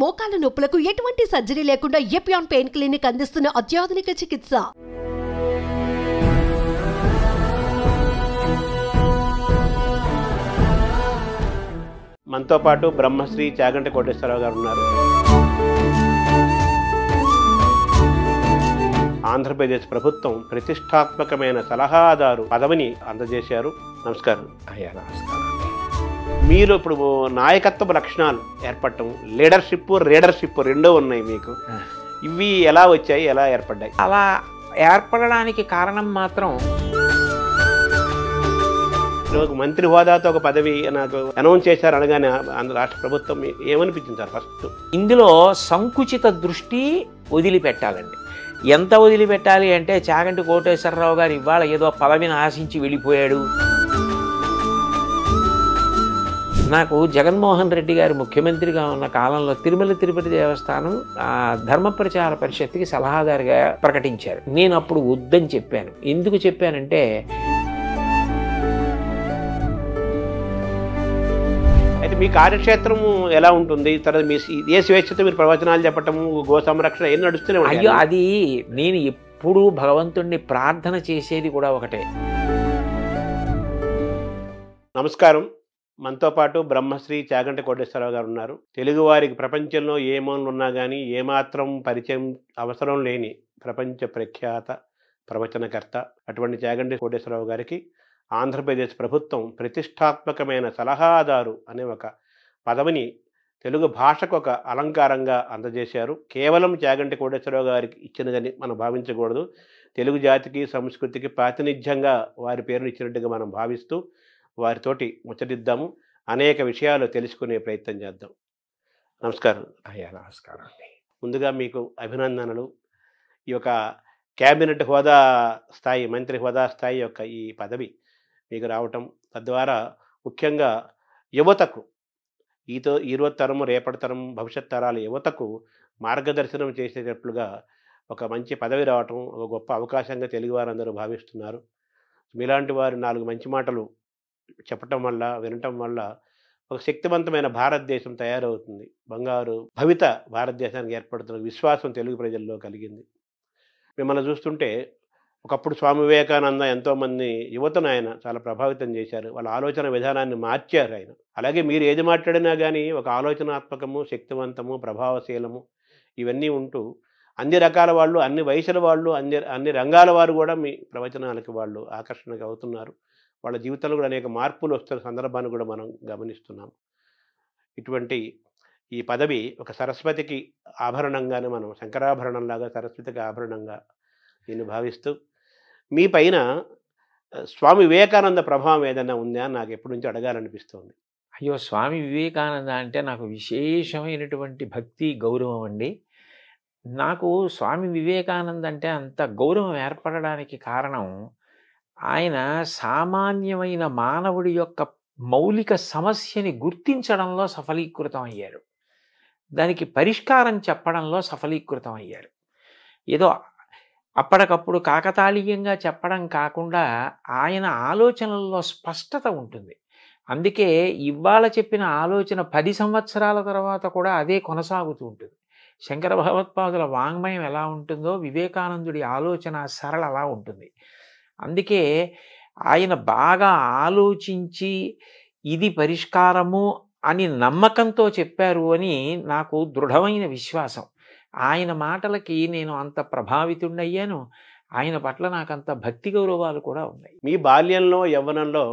మోకాల నొప్పులకు ఎటువంటి సర్జరీ లేకుండా ఎపియాన్ పెయిన్ క్లినిక్ అందిస్తున్న అత్యాధునిక చికిత్స. మనతో పాటు బ్రహ్మశ్రీ చాగంటి కోటేశ్వరరావు గారు ఉన్నారు. ఆంధ్రప్రదేశ్ ప్రభుత్వం ప్రతిష్టాత్మకమైన సలహాదారు పదవిని అందజేశారు. నమస్కారం. అయ్యా నమస్కారం. మీరు ఇప్పుడు నాయకత్వ లక్షణాలు ఏర్పడటం, రీడర్షిప్ రెండో ఉన్నాయి మీకు. ఇవి ఎలా వచ్చాయి, ఎలా ఏర్పడ్డాయి? అలా ఏర్పడడానికి కారణం మాత్రం ఒక మంత్రి హోదాతో ఒక పదవి నాకు అనౌన్స్ చేశారు అనగానే ఆంధ్ర రాష్ట్ర ప్రభుత్వం ఏమనిపించింది సార్? ఫస్ట్ ఇందులో సంకుచిత దృష్టి వదిలిపెట్టాలండి. ఎంత వదిలిపెట్టాలి అంటే, చాగంటి కోటేశ్వరరావు గారు ఇవాళ ఏదో పదవిని ఆశించి వెళ్ళిపోయాడు. నాకు జగన్మోహన్ రెడ్డి గారు ముఖ్యమంత్రిగా ఉన్న కాలంలో తిరుమల తిరుపతి దేవస్థానం ధర్మ ప్రచార పరిషత్తుకి సలహాదారుగా ప్రకటించారు. నేను అప్పుడు వద్దని చెప్పాను. ఎందుకు చెప్పానంటే, అయితే మీ కార్యక్షేత్రము ఎలా ఉంటుంది? తర్వాత మీ ఏ స్వేచ్ఛతో మీరు ప్రవచనాలు చెప్పటము, గో సంరక్షణ ఏం నడుస్తూనే ఉంటాయి. అయ్యో, అది నేను ఎప్పుడూ భగవంతుణ్ణి ప్రార్థన చేసేది కూడా ఒకటే. నమస్కారం. మనతో పాటు బ్రహ్మశ్రీ చాగంటి కోటేశ్వరరావు గారు ఉన్నారు. తెలుగువారికి ప్రపంచంలో ఏ మూలన ఉన్నా కానీ ఏమాత్రం పరిచయం అవసరం లేని ప్రపంచ ప్రఖ్యాత ప్రవచనకర్త అటువంటి చాగంటి కోటేశ్వరరావు గారికి ఆంధ్రప్రదేశ్ ప్రభుత్వం ప్రతిష్టాత్మకమైన సలహాదారు అనే ఒక పదవిని తెలుగు భాషకు ఒక అలంకారంగా అందజేశారు. కేవలం చాగంటి కోటేశ్వరరావు గారికి ఇచ్చినదని మనం భావించకూడదు. తెలుగు జాతికి, సంస్కృతికి ప్రాతినిధ్యంగా వారి పేరును ఇచ్చినట్టుగా మనం భావిస్తూ వారితోటి ముచ్చటిద్దాము. అనేక విషయాలు తెలుసుకునే ప్రయత్నం చేద్దాం. నమస్కారం. అయ్యా నమస్కారం అండి. ముందుగా మీకు అభినందనలు. ఈ యొక్క క్యాబినెట్ హోదా స్థాయి, మంత్రి హోదా స్థాయి యొక్క ఈ పదవి మీకు రావటం, తద్వారా ముఖ్యంగా యువతకు, ఈరోజు తరము, రేపటి తరం, భవిష్యత్ తరాల యువతకు మార్గదర్శనం చేసేటట్లుగా ఒక మంచి పదవి రావటం ఒక గొప్ప అవకాశంగా తెలుగు వారందరూ భావిస్తున్నారు. మీలాంటి వారు 4 మంచి మాటలు చెప్పటం వల్ల, వినటం వల్ల ఒక శక్తివంతమైన భారతదేశం తయారవుతుంది. బంగారు భవిత భారతదేశానికి ఏర్పడుతున్న విశ్వాసం తెలుగు ప్రజల్లో కలిగింది. మిమ్మల్ని చూస్తుంటే ఒకప్పుడు స్వామి వివేకానంద ఎంతోమంది యువతను ఆయన చాలా ప్రభావితం చేశారు. వాళ్ళ ఆలోచన విధానాన్ని మార్చారు ఆయన. అలాగే మీరు ఏది మాట్లాడినా కానీ ఒక ఆలోచనాత్మకము, శక్తివంతము, ప్రభావశీలము ఇవన్నీ ఉంటూ అన్ని రకాల వాళ్ళు, అన్ని వయసుల వాళ్ళు, అన్ని రంగాల వారు కూడా మీ ప్రవచనాలకి వాళ్ళు ఆకర్షణగా అవుతున్నారు. వాళ్ళ జీవితంలో కూడా అనేక మార్పులు వస్తున్న సందర్భాన్ని కూడా మనం గమనిస్తున్నాం. ఇటువంటి ఈ పదవి ఒక సరస్వతికి ఆభరణంగానే, మనం శంకరాభరణంలాగా సరస్వతికి ఆభరణంగా దీన్ని భావిస్తూ, మీ పైన స్వామి వివేకానంద ప్రభావం ఏదైనా ఉందా అని నాకు ఎప్పటి నుంచో అడగాలనిపిస్తుంది. అయ్యో, స్వామి వివేకానంద అంటే నాకు విశేషమైనటువంటి భక్తి, గౌరవం అండి. నాకు స్వామి వివేకానంద అంటే అంత గౌరవం ఏర్పడడానికి కారణం, ఆయన సామాన్యమైన మానవుడి యొక్క మౌలిక సమస్యని గుర్తించడంలో సఫలీకృతం అయ్యారు. దానికి పరిష్కారం చెప్పడంలో సఫలీకృతం అయ్యారు. ఏదో అప్పటికప్పుడు కాకతాళీయంగా చెప్పడం కాకుండా ఆయన ఆలోచనల్లో స్పష్టత ఉంటుంది. అందుకే ఇవాళ చెప్పిన ఆలోచన 10 సంవత్సరాల తర్వాత కూడా అదే కొనసాగుతూ ఉంటుంది. శంకర భగవత్పాదుల వాంగ్మయం ఎలా ఉంటుందో వివేకానందుడి ఆలోచన సరళ అలా ఉంటుంది. అందుకే ఆయన బాగా ఆలోచించి ఇది పరిష్కారము అని నమ్మకంతో చెప్పారు అని నాకు దృఢమైన విశ్వాసం. ఆయన మాటలకి నేను అంత ప్రభావితుడయ్యాను. ఆయన పట్ల నాకంత భక్తి గౌరవాలు కూడా ఉన్నాయి. మీ బాల్యంలో, యవ్వనంలో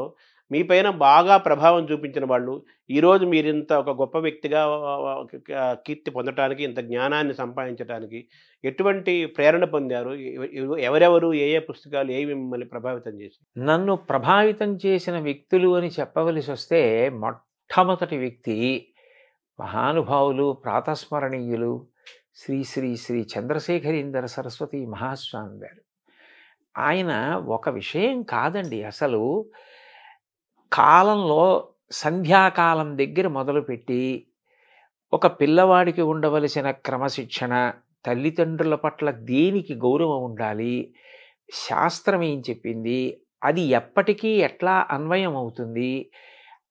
మీ పైన బాగా ప్రభావం చూపించిన వాళ్ళు, ఈరోజు మీరింత ఒక గొప్ప వ్యక్తిగా కీర్తి పొందటానికి, ఇంత జ్ఞానాన్ని సంపాదించడానికి ఎటువంటి ప్రేరణ పొందారు? ఎవరెవరు, ఏ ఏ పుస్తకాలు ఏవి మిమ్మల్ని ప్రభావితం చేసి? నన్ను ప్రభావితం చేసిన వ్యక్తులు అని చెప్పవలసి వస్తే, మొట్టమొదటి వ్యక్తి మహానుభావులు, ప్రాతస్మరణీయులు శ్రీ శ్రీ శ్రీ చంద్రశేఖరేంద్ర సరస్వతి మహాస్వామి గారు. ఆయన ఒక విషయం కాదండి, అసలు కాలంలో సంధ్యాకాలం దగ్గర మొదలుపెట్టి ఒక పిల్లవాడికి ఉండవలసిన క్రమశిక్షణ, తల్లిదండ్రుల పట్ల దేనికి గౌరవం ఉండాలి, శాస్త్రం ఏం చెప్పింది, అది ఎప్పటికీ ఎట్లా అన్వయం అవుతుంది,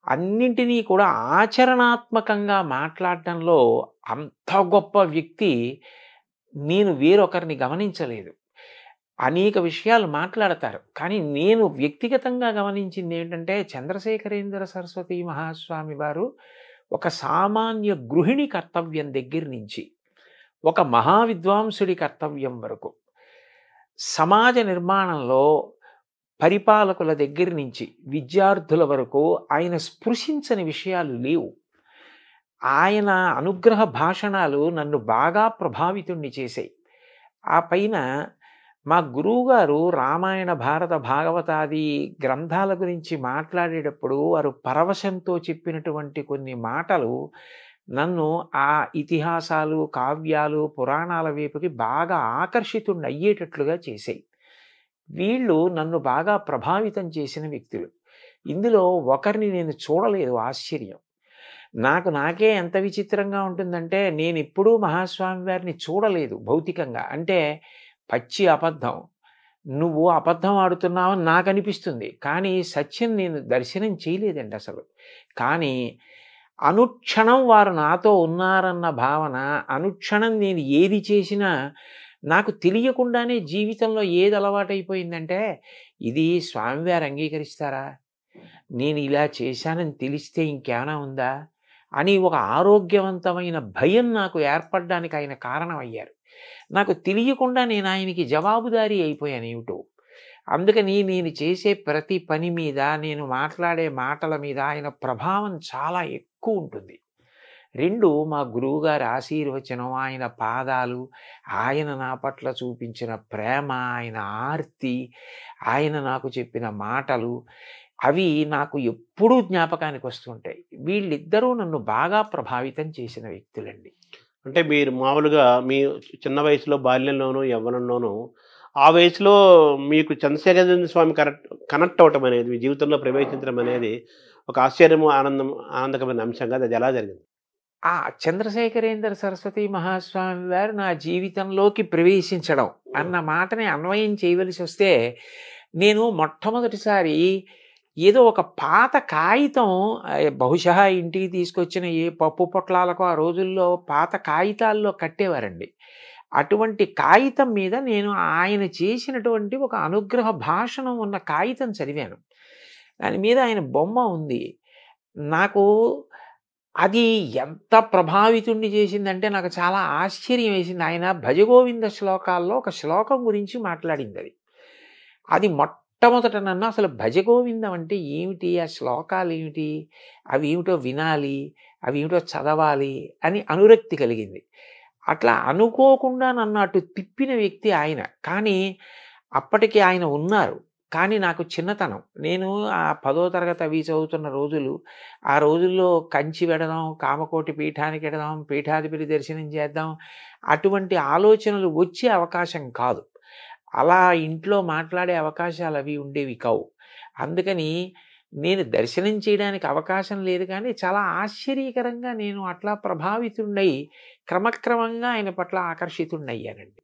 అన్నింటినీ కూడా ఆచరణాత్మకంగా మాట్లాడటంలో అంత గొప్ప వ్యక్తి నేను వేరొకరిని గమనించలేదు. అనేక విషయాలు మాట్లాడతారు. కానీ నేను వ్యక్తిగతంగా గమనించింది ఏంటంటే, చంద్రశేఖరేంద్ర సరస్వతి మహాస్వామి వారు ఒక సామాన్య గృహిణి కర్తవ్యం దగ్గర నుంచి, ఒక మహావిద్వాంసుడి కర్తవ్యం వరకు, సమాజ నిర్మాణంలో పరిపాలకుల దగ్గర నుంచి విద్యార్థుల వరకు ఆయన స్పృశించని విషయాలు లేవు. ఆయన అనుగ్రహ భాషణాలు నన్ను బాగా ప్రభావితుణ్ణి చేశాయి. ఆ పైన మా గురువుగారు రామాయణ, భారత, భాగవతాది గ్రంథాల గురించి మాట్లాడేటప్పుడు వారు పరవశంతో చెప్పినటువంటి కొన్ని మాటలు నన్ను ఆ ఇతిహాసాలు, కావ్యాలు, పురాణాల వైపుకి బాగా ఆకర్షితుణ్ణి అయ్యేటట్లుగా చేశాయి. వీళ్ళు నన్ను బాగా ప్రభావితం చేసిన వ్యక్తులు. ఇందులో ఒకరిని నేను చూడలేదు. ఆశ్చర్యం. నాకే ఎంత విచిత్రంగా ఉంటుందంటే, నేను ఎప్పుడూ మహాస్వామి వారిని చూడలేదు భౌతికంగా. అంటే పచ్చి అబద్ధం. నువ్వు అబద్ధం ఆడుతున్నావని నాకు అనిపిస్తుంది. కానీ సత్యం నేను దర్శనం చేయలేదండి అసలు. కానీ అనుక్షణం వారు నాతో ఉన్నారన్న భావన, అనుక్షణం నేను ఏది చేసినా నాకు తెలియకుండానే జీవితంలో ఏది అలవాటైపోయిందంటే, ఇది స్వామివారు అంగీకరిస్తారా, నేను ఇలా చేశానని తెలిస్తే ఇంకేమైనా ఉందా అని ఒక ఆరోగ్యవంతమైన భయం నాకు ఏర్పడడానికి ఆయన కారణమయ్యారు. నాకు తెలియకుండా నేను ఆయనకి జవాబుదారీ అయిపోయాను ఏమిటో. అందుకని నేను చేసే ప్రతి పని మీద, నేను మాట్లాడే మాటల మీద ఆయన ప్రభావం చాలా ఎక్కువ ఉంటుంది. 2, మా గురువుగారి ఆశీర్వచనం, ఆయన పాదాలు, ఆయన నా పట్ల చూపించిన ప్రేమ, ఆయన ఆర్తి, ఆయన నాకు చెప్పిన మాటలు, అవి నాకు ఎప్పుడూ జ్ఞాపకానికి వస్తుంటాయి. వీళ్ళిద్దరూ నన్ను బాగా ప్రభావితం చేసిన వ్యక్తులండి. అంటే మీరు మామూలుగా మీ చిన్న వయసులో, బాల్యంలోనూ, యవ్వనంలోనూ, ఆ వయసులో మీకు చంద్రశేఖరేంద్ర స్వామి కనెక్ట్ అవ్వటం అనేది, మీ జీవితంలో ప్రవేశించడం అనేది ఒక ఆశ్చర్యము, ఆనందకరమైన అంశంగా అది ఎలా జరిగింది? ఆ చంద్రశేఖరేంద్ర సరస్వతి మహాస్వామి వారు నా జీవితంలోకి ప్రవేశించడం అన్న మాటని అన్వయం చేయవలసి వస్తే, నేను మొట్టమొదటిసారి ఏదో ఒక పాత కాగితం, బహుశా ఇంటికి తీసుకొచ్చిన ఏ పప్పు పొట్లాలకు ఆ రోజుల్లో పాత కాగితాల్లో కట్టేవారండి. అటువంటి కాగితం మీద నేను ఆయన చేసినటువంటి ఒక అనుగ్రహ భాషణం ఉన్న కాగితం చదివాను. దాని మీద ఆయన బొమ్మ ఉంది. నాకు అది ఎంత ప్రభావితుణ్ణి చేసిందంటే, నాకు చాలా ఆశ్చర్యం వేసింది. ఆయన భజగోవింద శ్లోకాల్లో ఒక శ్లోకం గురించి మాట్లాడింది. అది మొట్టమొదట నన్ను అసలు భజగోవిందం అంటే ఏమిటి, ఆ శ్లోకాలు ఏమిటి, అవి ఏమిటో వినాలి, అవి ఏమిటో చదవాలి అని అనురక్తి కలిగింది. అట్లా అనుకోకుండా నన్ను అటు తిప్పిన వ్యక్తి ఆయన. కానీ అప్పటికి ఆయన ఉన్నారు. కానీ నాకు చిన్నతనం. నేను ఆ 10వ తరగతి అవి చదువుతున్న రోజులు. ఆ రోజుల్లో కంచి వెడదాం, కామకోటి పీఠానికి వెడదాం, పీఠాధిపతి దర్శనం చేద్దాం, అటువంటి ఆలోచనలు వచ్చే అవకాశం కాదు. అలా ఇంట్లో మాట్లాడే అవకాశాలు అవి ఉండేవి కావు. అందుకని నేను దర్శనం చేయడానికి అవకాశం లేదు. కానీ చాలా ఆశ్చర్యకరంగా నేను అట్లా ప్రభావితుడై క్రమక్రమంగా ఆయన పట్ల ఆకర్షితుడయ్యానండి.